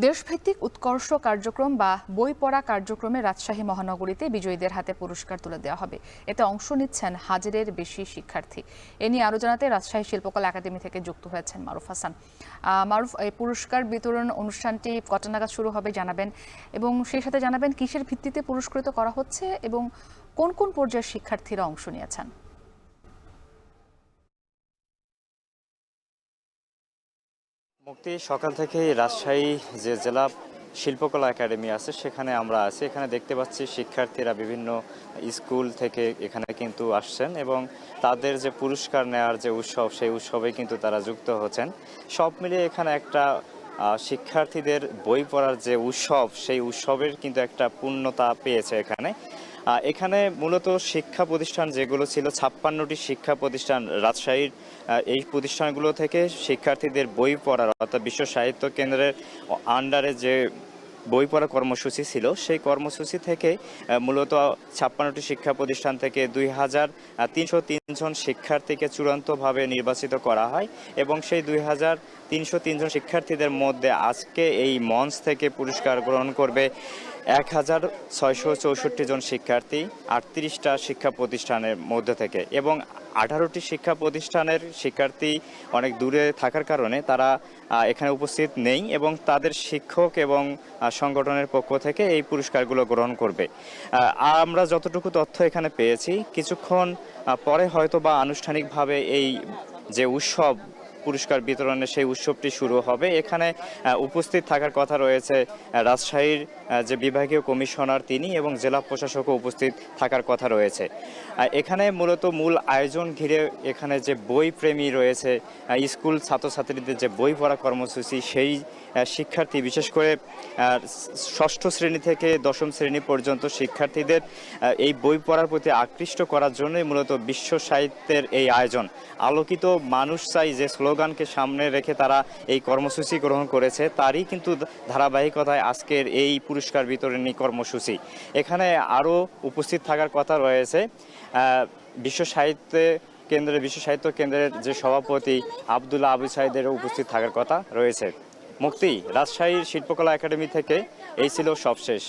দেশভিত্তিক উৎকর্ষ কার্যক্রম বা বই পড়া কার্যক্রমে রাজশাহী মহানগরীতে বিজয়ীদের হাতে পুরস্কার তুলে দেওয়া হবে। এতে অংশ নিচ্ছেন হাজারের বেশি শিক্ষার্থী। এ নিয়ে আরও জানাতে রাজশাহী শিল্পকলা একাডেমি থেকে যুক্ত হয়েছেন মারুফ হাসান। মারুফ, এই পুরস্কার বিতরণ অনুষ্ঠানটি কটা নাগাদ শুরু হবে জানাবেন, এবং সেই সাথে জানাবেন কিসের ভিত্তিতে পুরস্কৃত করা হচ্ছে এবং কোন কোন পর্যায়ের শিক্ষার্থীরা অংশ নিয়েছেন। মুক্তি সকাল থেকেই রাজশাহী যে জেলা শিল্পকলা একাডেমি আছে সেখানে আমরা আছি। এখানে দেখতে পাচ্ছি শিক্ষার্থীরা বিভিন্ন স্কুল থেকে এখানে কিন্তু আসছেন এবং তাদের যে পুরস্কার নেওয়ার যে উৎসব সেই উৎসবে কিন্তু তারা যুক্ত হচ্ছেন। সব মিলিয়ে এখানে একটা শিক্ষার্থীদের বই পড়ার যে উৎসব সেই উৎসবের কিন্তু একটা পূর্ণতা পেয়েছে এখানে। এখানে মূলত শিক্ষা প্রতিষ্ঠান যেগুলো ছিল 56টি শিক্ষা প্রতিষ্ঠান রাজশাহীর, এই প্রতিষ্ঠানগুলো থেকে শিক্ষার্থীদের বই পড়ার অর্থাৎ বিশ্ব সাহিত্য কেন্দ্রের আন্ডারে যে বই পড়া কর্মসূচি ছিল সেই কর্মসূচি থেকে মূলত 56টি শিক্ষা প্রতিষ্ঠান থেকে 2303 জন শিক্ষার্থীকে চূড়ান্তভাবে নির্বাচিত করা হয় এবং সেই 2303 জন শিক্ষার্থীদের মধ্যে আজকে এই মঞ্চ থেকে পুরস্কার গ্রহণ করবে 1664 জন শিক্ষার্থী 38টা শিক্ষা প্রতিষ্ঠানের মধ্যে থেকে, এবং 18টি শিক্ষা প্রতিষ্ঠানের শিক্ষার্থী অনেক দূরে থাকার কারণে তারা এখানে উপস্থিত নেই এবং তাদের শিক্ষক এবং সংগঠনের পক্ষ থেকে এই পুরস্কারগুলো গ্রহণ করবে। আমরা যতটুকু তথ্য এখানে পেয়েছি কিছুক্ষণ পরে হয়তো বা আনুষ্ঠানিকভাবে এই যে উৎসব পুরস্কার বিতরণের সেই উৎসবটি শুরু হবে। এখানে উপস্থিত থাকার কথা রয়েছে রাজশাহীর যে বিভাগীয় কমিশনার তিনি এবং জেলা প্রশাসকও উপস্থিত থাকার কথা রয়েছে। এখানে মূলত মূল আয়োজন ঘিরে এখানে যে বই প্রেমী রয়েছে, স্কুল ছাত্রছাত্রীদের যে বই পড়া কর্মসূচি সেই শিক্ষার্থী, বিশেষ করে ষষ্ঠ শ্রেণী থেকে দশম শ্রেণী পর্যন্ত শিক্ষার্থীদের এই বই পড়ার প্রতি আকৃষ্ট করার জন্যই মূলত বিশ্ব সাহিত্যের এই আয়োজন। আলোকিত মানুষ চাই যে স্লোগানকে সামনে রেখে তারা এই কর্মসূচি গ্রহণ করেছে, তারই কিন্তু ধারাবাহিকতায় আজকের এই পুরস্কার বিতরণী কর্মসূচি। এখানে আরও উপস্থিত থাকার কথা রয়েছে বিশ্ব সাহিত্য কেন্দ্রের যে সভাপতি আব্দুল্লাহ আবু সাইদেরও উপস্থিত থাকার কথা রয়েছে। মুক্তি, রাজশাহীর শিল্পকলা একাডেমি থেকে এই ছিল সবশেষ।